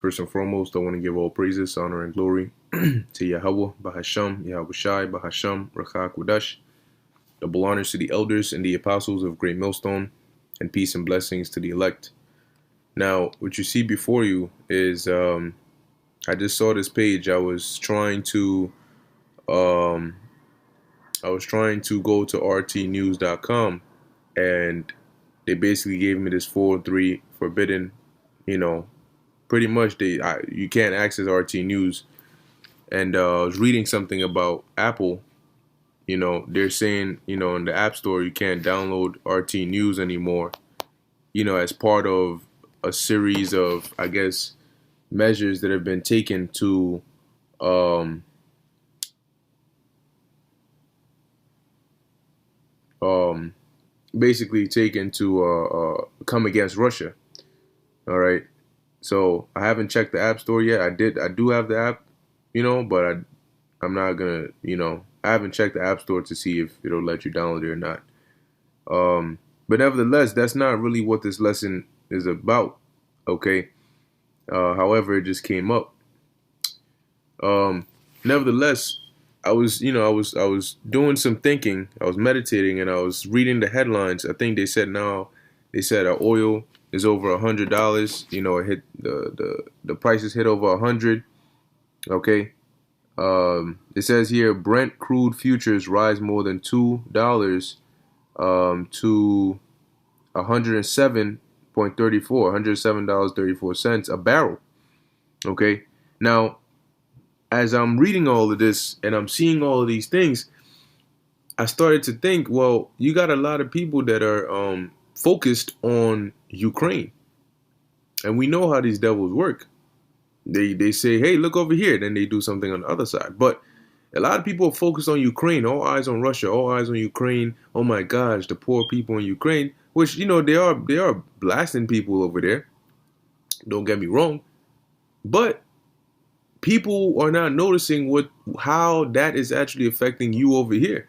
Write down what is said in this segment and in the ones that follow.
First and foremost, I want to give all praises, honor, and glory to Yahweh, Bahasham, Yahweh Shai, Bahasham, Rachak Wadash. Double honors to the elders and the apostles of Great Millstone, and peace and blessings to the elect. Now, what you see before you is, I just saw this page. Um, I was trying to go to rtnews.com, and they basically gave me this 403 forbidden, you know, pretty much you can't access RT News. And I was reading something about Apple. They're saying, in the App Store you can't download RT News anymore. As part of a series of, I guess, measures that have been taken to um, um, basically taken to come against Russia. All right. So I haven't checked the App Store yet. I do have the app, but I'm not gonna, I haven't checked the App Store to see if it'll let you download it or not. But nevertheless, that's not really what this lesson is about. Okay. However, it just came up. Nevertheless, I was doing some thinking. I was meditating, and I was reading the headlines. I think they said oil is over $100. It hit the prices hit over 100. Okay. It says here Brent crude futures rise more than $2 to 107.34, $107.34 a barrel. Okay. Now, as I'm reading all of this and I'm seeing all of these things, I started to think, well, you got a lot of people that are focused on Ukraine. And we know how these devils work. They say, hey, look over here. Then they do something on the other side. But a lot of people are focused on Ukraine. All eyes on Russia. All eyes on Ukraine. Oh my gosh, the poor people in Ukraine. Which, they are blasting people over there. Don't get me wrong. But people are not noticing how that is actually affecting you over here.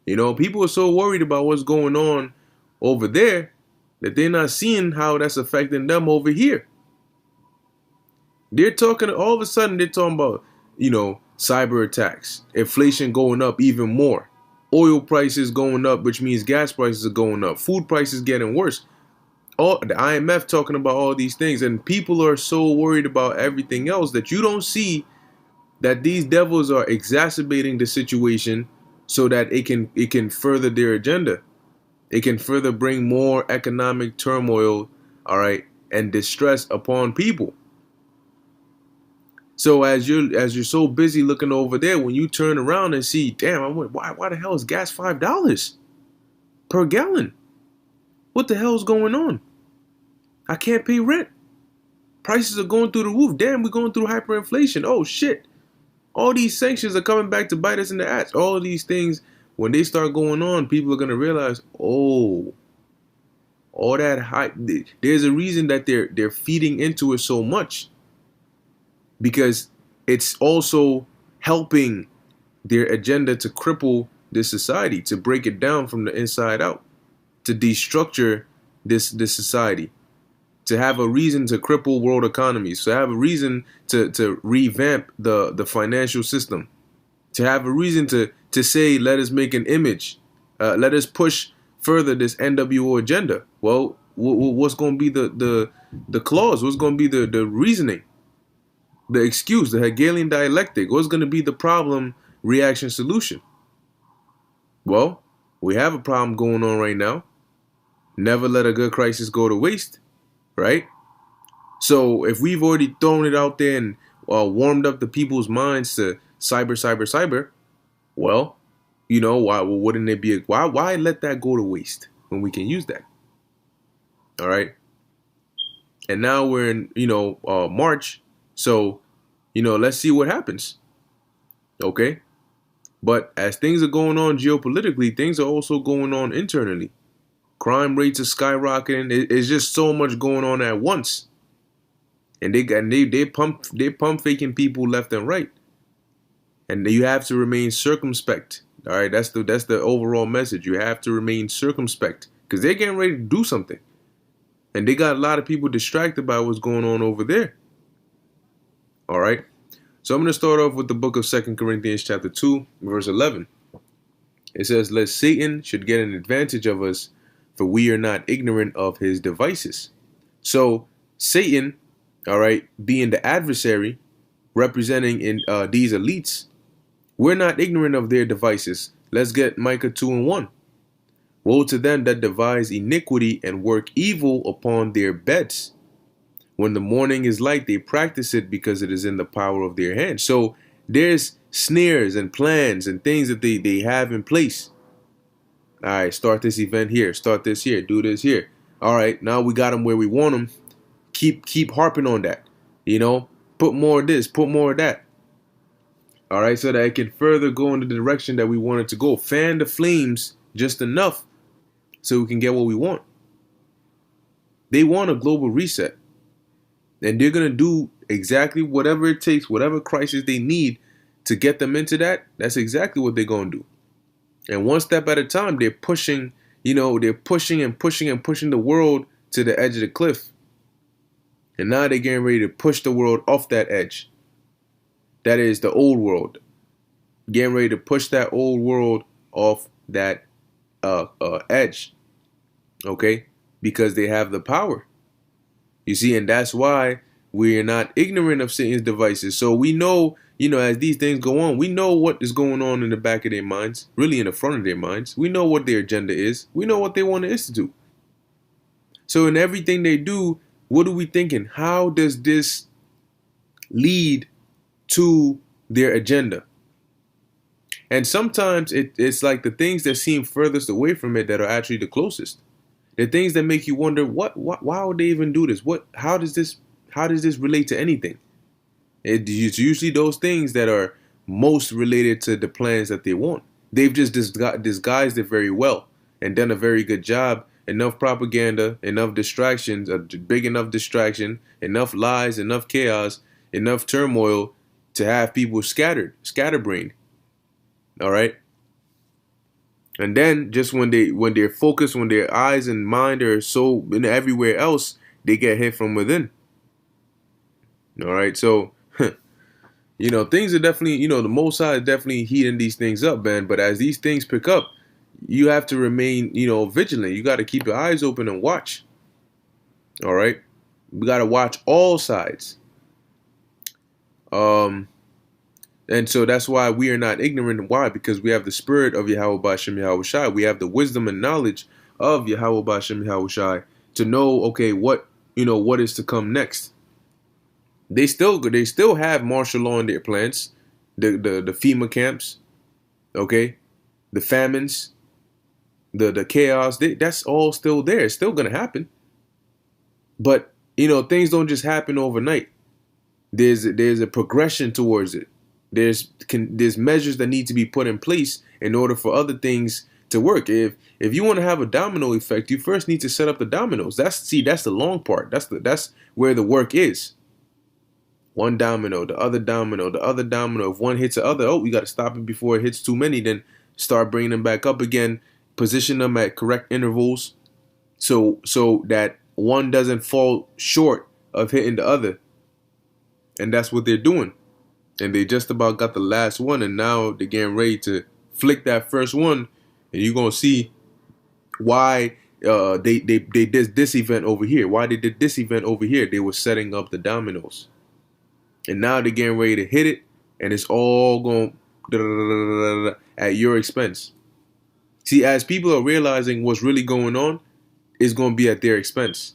People are so worried about what's going on over there that they're not seeing how that's affecting them over here. They're talking, all of a sudden, they're talking about, cyber attacks, inflation going up even more, oil prices going up, which means gas prices are going up, food prices getting worse. All the IMF talking about all these things, and people are so worried about everything else that you don't see that these devils are exacerbating the situation so that it can further their agenda. It can further bring more economic turmoil, all right, and distress upon people. So as you're so busy looking over there, when you turn around and see, damn, why the hell is gas $5 per gallon? What the hell's going on? I can't pay rent. Prices are going through the roof. Damn, we're going through hyperinflation. Oh shit. All these sanctions are coming back to bite us in the ass. All of these things, when they start going on, people are gonna realize, oh, all that hype. There's a reason that they're feeding into it so much, because it's also helping their agenda to cripple this society, to break it down from the inside out, to destructure this society, to have a reason to cripple world economies, to have a reason to revamp the financial system, to have a reason to say, let us make an image, let us push further this NWO agenda. Well, what's going to be the clause? What's going to be the reasoning? The excuse, the Hegelian dialectic. What's going to be the problem, reaction, solution? Well, we have a problem going on right now. Never let a good crisis go to waste, right? So if we've already thrown it out there and warmed up the people's minds to cyber, well, why wouldn't it be? Why let that go to waste when we can use that? All right. And now we're in March. So, let's see what happens. Okay. But as things are going on geopolitically, things are also going on internally. Crime rates are skyrocketing. It's just so much going on at once. And they pump faking people left and right. And you have to remain circumspect. All right, that's the overall message. You have to remain circumspect because they're getting ready to do something. And they got a lot of people distracted by what's going on over there. All right. So I'm going to start off with the book of 2 Corinthians chapter 2, verse 11. It says, lest Satan should get an advantage of us, for we are not ignorant of his devices. So Satan, all right, being the adversary, representing in these elites, we're not ignorant of their devices. Let's get Micah 2:1. Woe to them that devise iniquity and work evil upon their beds. When the morning is light, they practice it because it is in the power of their hands. So there's snares and plans and things that they have in place. All right, start this event here, start this here, do this here. All right, now we got them where we want them. Keep harping on that. You know, put more of this, put more of that. All right, so that it can further go in the direction that we want it to go. Fan the flames just enough so we can get what we want. They want a global reset. And they're going to do exactly whatever it takes, whatever crisis they need to get them into that. That's exactly what they're going to do. And one step at a time, they're pushing, they're pushing and pushing and pushing the world to the edge of the cliff. And now they're getting ready to push the world off that edge. That is the old world. Getting ready to push that old world off that edge. Okay? Because they have the power. You see, and that's why we are not ignorant of Satan's devices. So we know, as these things go on, we know what is going on in the back of their minds, really in the front of their minds. We know what their agenda is. We know what they want to institute. So in everything they do, what are we thinking? How does this lead to their agenda? And sometimes it's like the things that seem furthest away from it that are actually the closest. The things that make you wonder, why would they even do this? How does this relate to anything? It's usually those things that are most related to the plans that they want. They've just disguised it very well and done a very good job. Enough propaganda, enough distractions, a big enough distraction, enough lies, enough chaos, enough turmoil to have people scatterbrained. All right. And then just when they're focused, when their eyes and mind are so in everywhere else, they get hit from within. All right. So, things are definitely, the Most High is definitely heating these things up, man. But as these things pick up, you have to remain, vigilant. You got to keep your eyes open and watch. All right. We got to watch all sides. And so that's why we are not ignorant. Why? Because we have the spirit of Yahweh Ba'Shem Yahweh Shai. We have the wisdom and knowledge of Yahweh Ba'Shem Yahweh Shai to know, okay, what is to come next. They still have martial law in their plans, the FEMA camps, okay, the famines, the chaos. That's all still there. It's still gonna happen. But things don't just happen overnight. There's a progression towards it. There's measures that need to be put in place in order for other things to work. If you want to have a domino effect, you first need to set up the dominoes. That's the long part. That's where the work is. One domino, the other domino, the other domino. If one hits the other, we got to stop it before it hits too many. Then start bringing them back up again. Position them at correct intervals, so that one doesn't fall short of hitting the other. And that's what they're doing. And they just about got the last one, and now they're getting ready to flick that first one, and you're gonna see why they did this event over here. Why they did this event over here? They were setting up the dominoes, and now they're getting ready to hit it, and it's all going at your expense. See, as people are realizing what's really going on, it's going to be at their expense.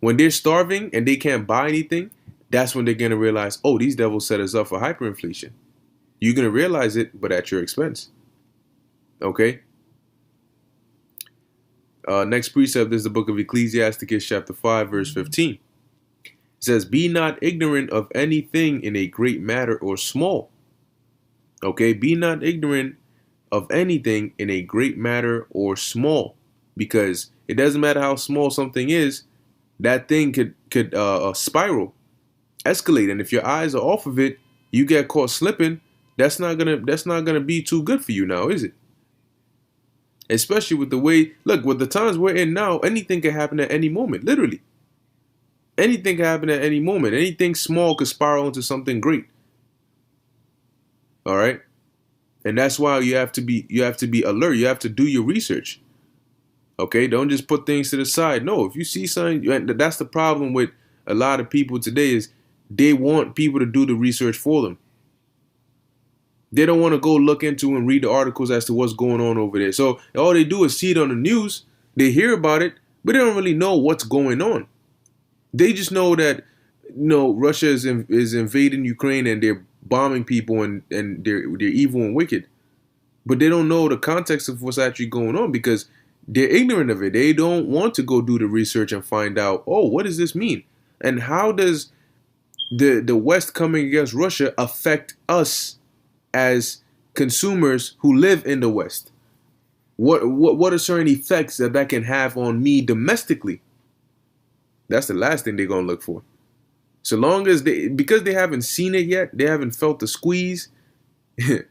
When they're starving and they can't buy anything, that's when they're going to realize, oh, these devils set us up for hyperinflation. You're going to realize it, but at your expense. Okay? Next precept is the book of Ecclesiasticus chapter 5, verse 15. It says, be not ignorant of anything in a great matter or small. Okay? Be not ignorant of anything in a great matter or small. Because it doesn't matter how small something is, that thing could spiral, escalate, and if your eyes are off of it, you get caught slipping. That's not gonna be too good for you now, is it? Especially with the way, look, with the times we're in now, anything can happen at any moment. Literally, anything can happen at any moment. Anything small could spiral into something great. All right, and that's why you have to be alert. You have to do your research. Okay, don't just put things to the side. No, if you see something, and that's the problem with a lot of people today is they want people to do the research for them. They don't want to go look into and read the articles as to what's going on over there. So all they do is see it on the news. They hear about it, but they don't really know what's going on. They just know that Russia is invading Ukraine and they're bombing people and they're evil and wicked. But they don't know the context of what's actually going on because they're ignorant of it. They don't want to go do the research and find out, oh, what does this mean? And how does the West coming against Russia affect us as consumers who live in the West? What are certain effects that can have on me domestically? That's the last thing they're gonna look for. So long as because they haven't seen it yet, they haven't felt the squeeze. They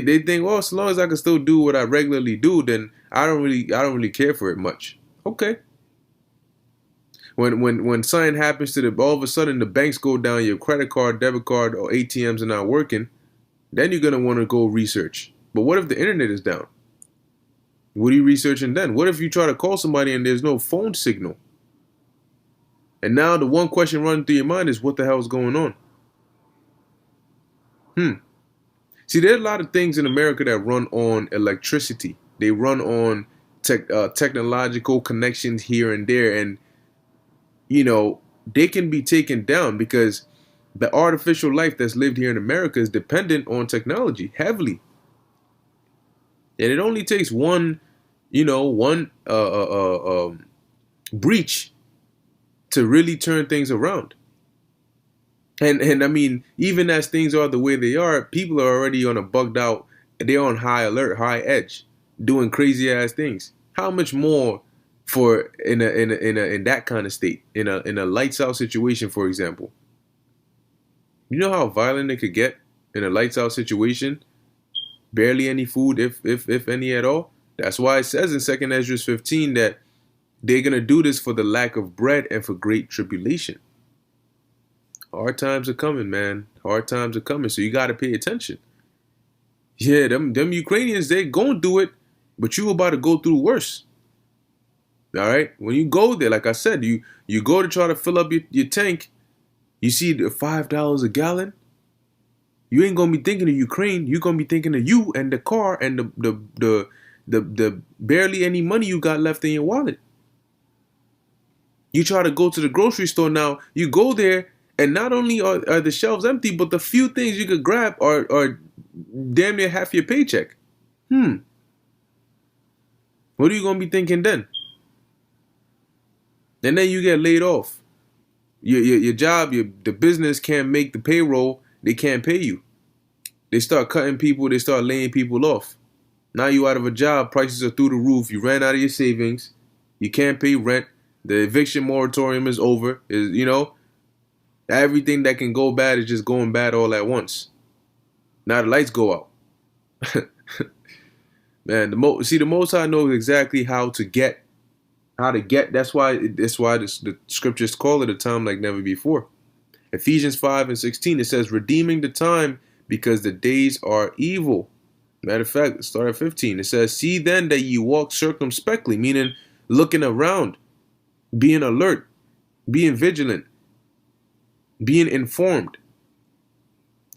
think, well, so long as I can still do what I regularly do, then I don't really care for it much. Okay. When something happens to all of a sudden the banks go down, your credit card, debit card, or ATMs are not working, then you're gonna want to go research. But what if the internet is down? What are you researching then? What if you try to call somebody and there's no phone signal? And now the one question running through your mind is, what the hell is going on? See, there are a lot of things in America that run on electricity. They run on technological connections here and there, and they can be taken down because the artificial life that's lived here in America is dependent on technology heavily, and it only takes one breach to really turn things around. And I mean, even as things are the way they are, people are already on a bugged out. They're on high alert, high edge, doing crazy ass things. How much more for in that kind of state, in a lights out situation, for example? You know how violent it could get in a lights out situation? Barely any food, if any at all. That's why it says in 2 Ezra 15 that they're gonna do this for the lack of bread and for great tribulation. Hard times are coming, man. Hard times are coming, so you got to pay attention. Yeah, them Ukrainians, they gonna do it, but you about to go through worse. All right? When you go there, like I said, you go to try to fill up your tank, you see the $5 a gallon, you ain't gonna be thinking of Ukraine, you're gonna be thinking of you and the car and the barely any money you got left in your wallet. You try to go to the grocery store now, you go there, and not only are the shelves empty, but the few things you could grab are damn near half your paycheck. What are you going to be thinking then? And then you get laid off. Your job, the business can't make the payroll. They can't pay you. They start cutting people. They start laying people off. Now you out of a job. Prices are through the roof. You ran out of your savings. You can't pay rent. The eviction moratorium is over. Everything that can go bad is just going bad all at once. Now the lights go out. Man, the Most High knows exactly how to get. That's why the scriptures call it a time like never before. Ephesians 5:16, it says, redeeming the time because the days are evil. Matter of fact, start at 15. It says, see then that you walk circumspectly, meaning looking around, being alert, being vigilant, being informed,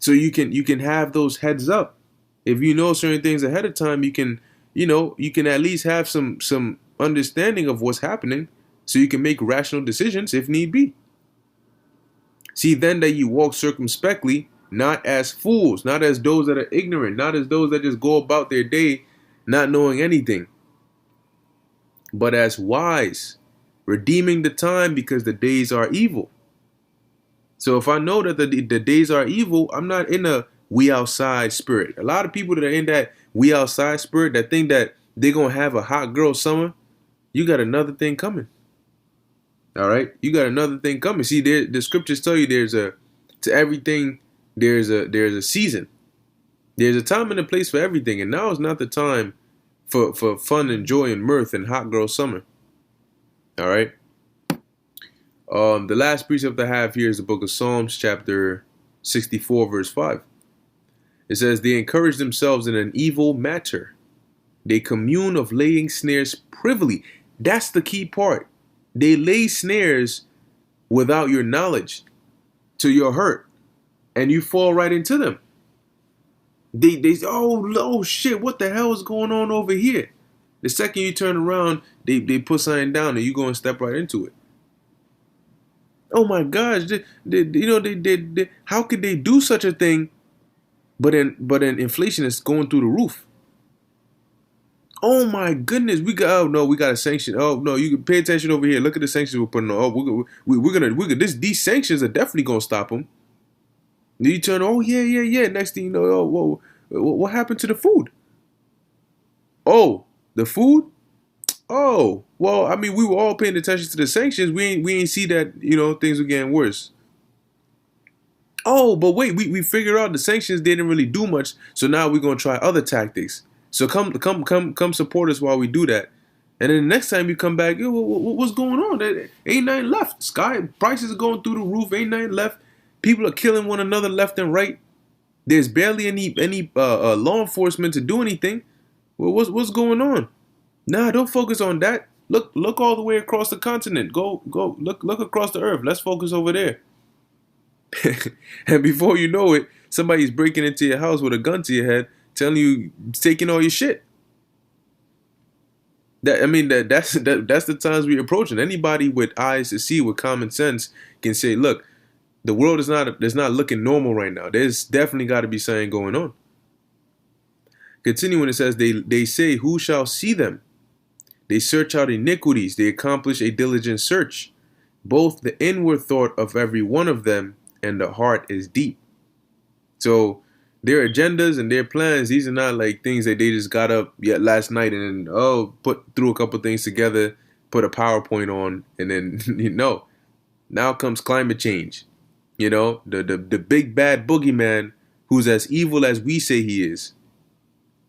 so you can have those heads up. If you know certain things ahead of time, you can at least have some understanding of what's happening, so you can make rational decisions if need be. See then that you walk circumspectly, not as fools, not as those that are ignorant, not as those that just go about their day not knowing anything, but as wise, redeeming the time because the days are evil. So if I know that the days are evil, I'm not in a we outside spirit. A lot of people that are in that we outside spirit that think that they're going to have a hot girl summer, you got another thing coming. All right? You got another thing coming. See, the scriptures tell you to everything, there's a season. There's a time and a place for everything. And now is not the time for fun and joy and mirth and hot girl summer. All right. The last precept I have here is the book of Psalms, chapter 64, verse 5. It says, they encourage themselves in an evil matter. They commune of laying snares privily. That's the key part. They lay snares without your knowledge to your hurt, and you fall right into them. They oh shit, what the hell is going on over here? The second you turn around, they put something down and you go and step right into it. Oh my gosh, how could they do such a thing? But then inflation is going through the roof. Oh my goodness, we got a sanction. Oh no, you can pay attention over here. Look at the sanctions we're putting on. Oh, we're gonna these sanctions are definitely gonna stop them. Then you turn, oh yeah. Next thing you know, oh whoa, what happened to the food? Oh, the food. Oh well, I mean, we were all paying attention to the sanctions. We ain't see that things were getting worse. Oh, but wait, we figured out the sanctions didn't really do much, so now we're gonna try other tactics. So come support us while we do that. And then the next time you come back, what's going on? There ain't nothing left. Sky prices are going through the roof. Ain't nothing left. People are killing one another left and right. There's barely any law enforcement to do anything. Well, what's going on? Nah, don't focus on that. Look all the way across the continent. Go look across the earth. Let's focus over there. And before you know it, somebody's breaking into your house with a gun to your head, telling you taking all your shit. That's the times we're approaching. Anybody with eyes to see, with common sense, can say, look, the world is not looking normal right now. There's definitely got to be something going on. Continuing, it says, they say, who shall see them? They search out iniquities. They accomplish a diligent search. Both the inward thought of every one of them and the heart is deep. So their agendas and their plans, these are not like things that they just got up yet last night and then put through a couple things together, put a PowerPoint on, and then now comes climate change. The big bad boogeyman who's as evil as we say he is.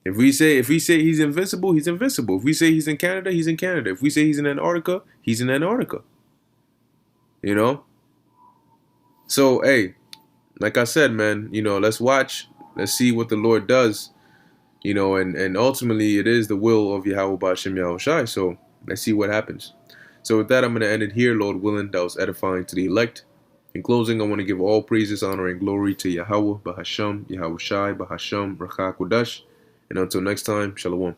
If we say he's invincible, he's invincible. If we say he's in Canada, he's in Canada. If we say he's in Antarctica, he's in Antarctica. So hey, like I said, man, let's watch. Let's see what the Lord does. And ultimately it is the will of Yahweh Ba'Shem Yahushai. So let's see what happens. So with that, I'm going to end it here, Lord willing. That was edifying to the elect. In closing, I want to give all praises, honor, and glory to Yahweh Ba'Hashem, Yahushai Ba'Hashem, Rachah Kodash. And until next time, Shalom.